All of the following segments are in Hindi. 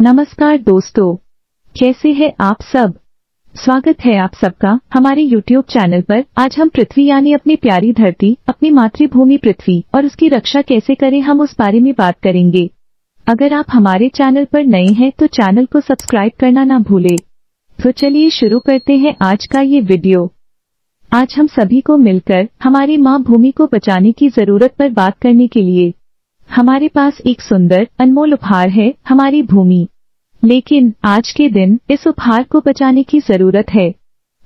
नमस्कार दोस्तों, कैसे हैं आप सब। स्वागत है आप सबका हमारे YouTube चैनल पर। आज हम पृथ्वी यानी अपनी प्यारी धरती, अपनी मातृभूमि पृथ्वी और उसकी रक्षा कैसे करें, हम उस बारे में बात करेंगे। अगर आप हमारे चैनल पर नए हैं तो चैनल को सब्सक्राइब करना ना भूलें। तो चलिए शुरू करते हैं आज का ये वीडियो। आज हम सभी को मिलकर हमारी माँ भूमि को बचाने की जरूरत पर बात करने के लिए हमारे पास एक सुंदर अनमोल उपहार है, हमारी भूमि। लेकिन आज के दिन इस उपहार को बचाने की जरूरत है।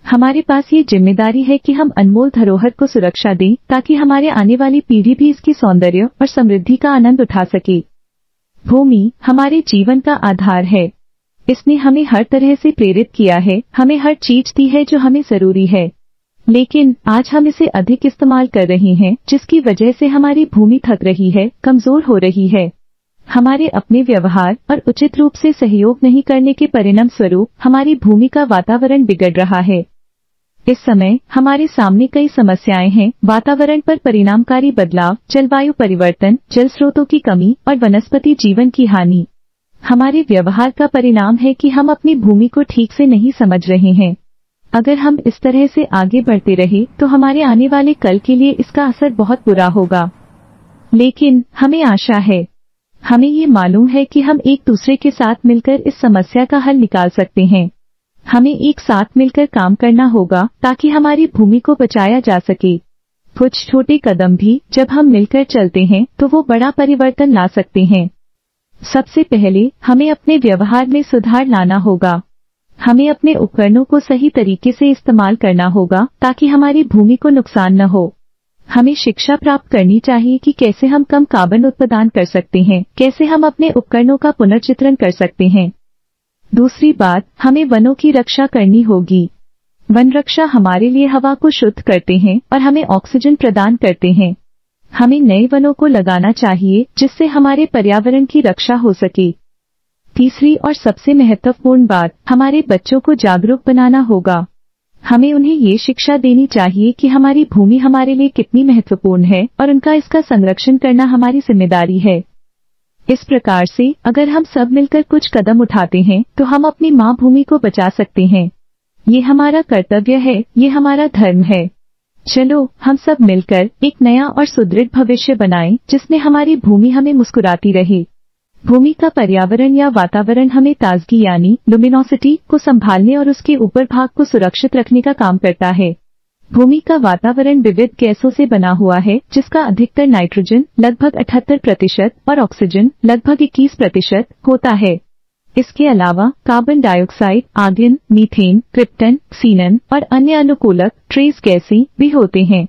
हमारे पास ये जिम्मेदारी है कि हम अनमोल धरोहर को सुरक्षा दें ताकि हमारे आने वाली पीढ़ी भी इसकी सौंदर्य और समृद्धि का आनंद उठा सके। भूमि हमारे जीवन का आधार है। इसने हमें हर तरह से प्रेरित किया है, हमें हर चीज दी है जो हमें जरूरी है। लेकिन आज हम इसे अधिक इस्तेमाल कर रहे हैं, जिसकी वजह से हमारी भूमि थक रही है, कमजोर हो रही है। हमारे अपने व्यवहार और उचित रूप से सहयोग नहीं करने के परिणाम स्वरूप हमारी भूमि का वातावरण बिगड़ रहा है। इस समय हमारे सामने कई समस्याएं हैं, वातावरण पर परिणामकारी बदलाव, जलवायु परिवर्तन, जल स्रोतों की कमी और वनस्पति जीवन की हानि। हमारे व्यवहार का परिणाम है कि हम अपनी भूमि को ठीक से नहीं समझ रहे हैं। अगर हम इस तरह से आगे बढ़ते रहे तो हमारे आने वाले कल के लिए इसका असर बहुत बुरा होगा। लेकिन हमें आशा है, हमें ये मालूम है कि हम एक दूसरे के साथ मिलकर इस समस्या का हल निकाल सकते हैं। हमें एक साथ मिलकर काम करना होगा ताकि हमारी भूमि को बचाया जा सके। कुछ छोटे कदम भी जब हम मिलकर चलते हैं तो वो बड़ा परिवर्तन ला सकते हैं। सबसे पहले हमें अपने व्यवहार में सुधार लाना होगा। हमें अपने उपकरणों को सही तरीके से इस्तेमाल करना होगा ताकि हमारी भूमि को नुकसान न हो। हमें शिक्षा प्राप्त करनी चाहिए कि कैसे हम कम कार्बन उत्पादन कर सकते हैं, कैसे हम अपने उपकरणों का पुनर्चित्रण कर सकते हैं। दूसरी बात, हमें वनों की रक्षा करनी होगी। वन रक्षा हमारे लिए हवा को शुद्ध करते हैं और हमें ऑक्सीजन प्रदान करते हैं। हमें नए वनों को लगाना चाहिए जिससे हमारे पर्यावरण की रक्षा हो सके। तीसरी और सबसे महत्वपूर्ण बात, हमारे बच्चों को जागरूक बनाना होगा। हमें उन्हें ये शिक्षा देनी चाहिए कि हमारी भूमि हमारे लिए कितनी महत्वपूर्ण है और उनका इसका संरक्षण करना हमारी जिम्मेदारी है। इस प्रकार से अगर हम सब मिलकर कुछ कदम उठाते हैं तो हम अपनी माँ भूमि को बचा सकते हैं। ये हमारा कर्तव्य है, ये हमारा धर्म है। चलो हम सब मिलकर एक नया और सुदृढ़ भविष्य बनाएं जिसमें हमारी भूमि हमें मुस्कुराती रहे। भूमि का पर्यावरण या वातावरण हमें ताजगी यानी लुमिनोसिटी को संभालने और उसके ऊपर भाग को सुरक्षित रखने का काम करता है। भूमि का वातावरण विविध गैसों से बना हुआ है, जिसका अधिकतर नाइट्रोजन लगभग 78% और ऑक्सीजन लगभग 21% होता है। इसके अलावा carbon dioxide, argon, methane, krypton, xenon और अन्य अनुकूलक ट्रेस गैसें भी होते हैं।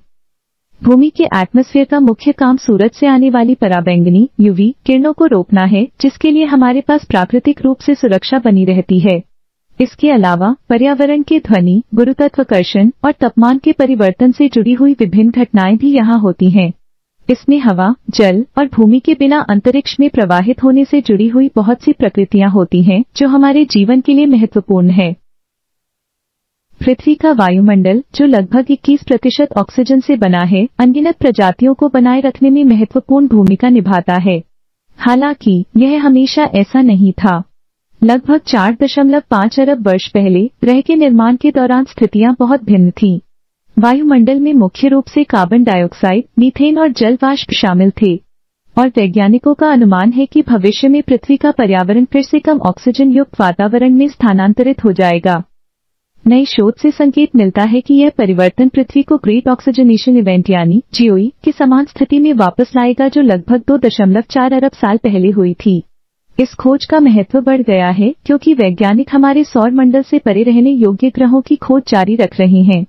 भूमि के एटमॉस्फेयर का मुख्य काम सूरज से आने वाली पराबैंगनी यूवी किरणों को रोकना है, जिसके लिए हमारे पास प्राकृतिक रूप से सुरक्षा बनी रहती है। इसके अलावा पर्यावरण के ध्वनि, गुरुत्वाकर्षण और तापमान के परिवर्तन से जुड़ी हुई विभिन्न घटनाएं भी यहाँ होती हैं। इसमें हवा, जल और भूमि के बिना अंतरिक्ष में प्रवाहित होने से जुड़ी हुई बहुत सी प्रकृतियां होती हैं जो हमारे जीवन के लिए महत्वपूर्ण है। पृथ्वी का वायुमंडल, जो लगभग 21% ऑक्सीजन से बना है, अनगिनत प्रजातियों को बनाए रखने में महत्वपूर्ण भूमिका निभाता है। हालांकि यह हमेशा ऐसा नहीं था। लगभग 4.5 अरब वर्ष पहले ग्रह के निर्माण के दौरान स्थितियां बहुत भिन्न थीं। वायुमंडल में मुख्य रूप से कार्बन डाइऑक्साइड, मीथेन और जल वाष्प शामिल थे, और वैज्ञानिकों का अनुमान है कि भविष्य में पृथ्वी का पर्यावरण फिर से कम ऑक्सीजन युक्त वातावरण में स्थानांतरित हो जाएगा। नई शोध से संकेत मिलता है कि यह परिवर्तन पृथ्वी को ग्रेट ऑक्सीजनेशन इवेंट यानी जीओई की समान स्थिति में वापस लाएगा, जो लगभग 2.4 अरब साल पहले हुई थी। इस खोज का महत्व बढ़ गया है क्योंकि वैज्ञानिक हमारे सौर मंडल से परे रहने योग्य ग्रहों की खोज जारी रख रहे हैं।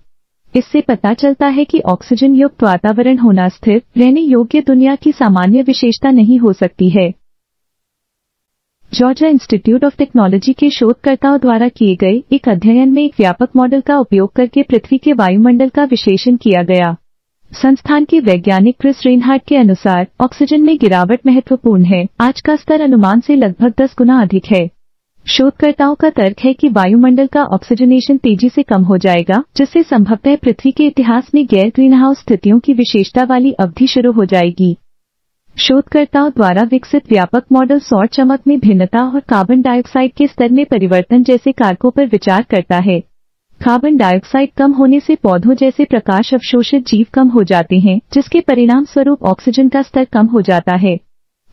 इससे पता चलता है कि ऑक्सीजन युक्त वातावरण होना स्थिर रहने योग्य दुनिया की सामान्य विशेषता नहीं हो सकती है। जॉर्जिया इंस्टीट्यूट ऑफ टेक्नोलॉजी के शोधकर्ताओं द्वारा किए गए एक अध्ययन में एक व्यापक मॉडल का उपयोग करके पृथ्वी के वायुमंडल का विश्लेषण किया गया। संस्थान के वैज्ञानिक क्रिस रेनहार्ट के अनुसार ऑक्सीजन में गिरावट महत्वपूर्ण है। आज का स्तर अनुमान से लगभग 10 गुना अधिक है। शोधकर्ताओं का तर्क है कि वायुमंडल का ऑक्सीजनेशन तेजी से कम हो जाएगा, जिससे संभवतः पृथ्वी के इतिहास में गैर ग्रीनहाउस स्थितियों की विशेषता वाली अवधि शुरू हो जाएगी। शोधकर्ताओं द्वारा विकसित व्यापक मॉडल सौर चमक में भिन्नता और कार्बन डाइऑक्साइड के स्तर में परिवर्तन जैसे कारकों पर विचार करता है। कार्बन डाइऑक्साइड कम होने से पौधों जैसे प्रकाश अवशोषित जीव कम हो जाते हैं, जिसके परिणाम स्वरूप ऑक्सीजन का स्तर कम हो जाता है।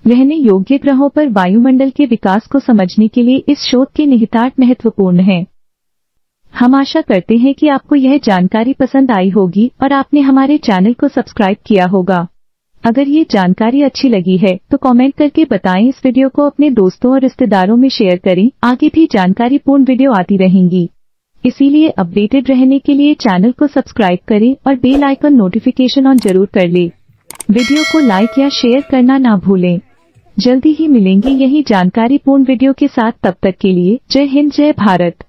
रहने योग्य ग्रहों पर वायुमंडल के विकास को समझने के लिए इस शोध के निहितार्थ महत्वपूर्ण हैं। हम आशा करते हैं कि आपको यह जानकारी पसंद आई होगी और आपने हमारे चैनल को सब्सक्राइब किया होगा। अगर ये जानकारी अच्छी लगी है तो कमेंट करके बताएं। इस वीडियो को अपने दोस्तों और रिश्तेदारों में शेयर करें। आगे भी जानकारीपूर्ण वीडियो आती रहेंगी, इसीलिए अपडेटेड रहने के लिए चैनल को सब्सक्राइब करें और बेल आइकन नोटिफिकेशन ऑन जरूर कर लें। वीडियो को लाइक या शेयर करना ना भूलें। जल्दी ही मिलेंगे यही जानकारीपूर्ण वीडियो के साथ। तब तक के लिए जय हिंद, जय भारत।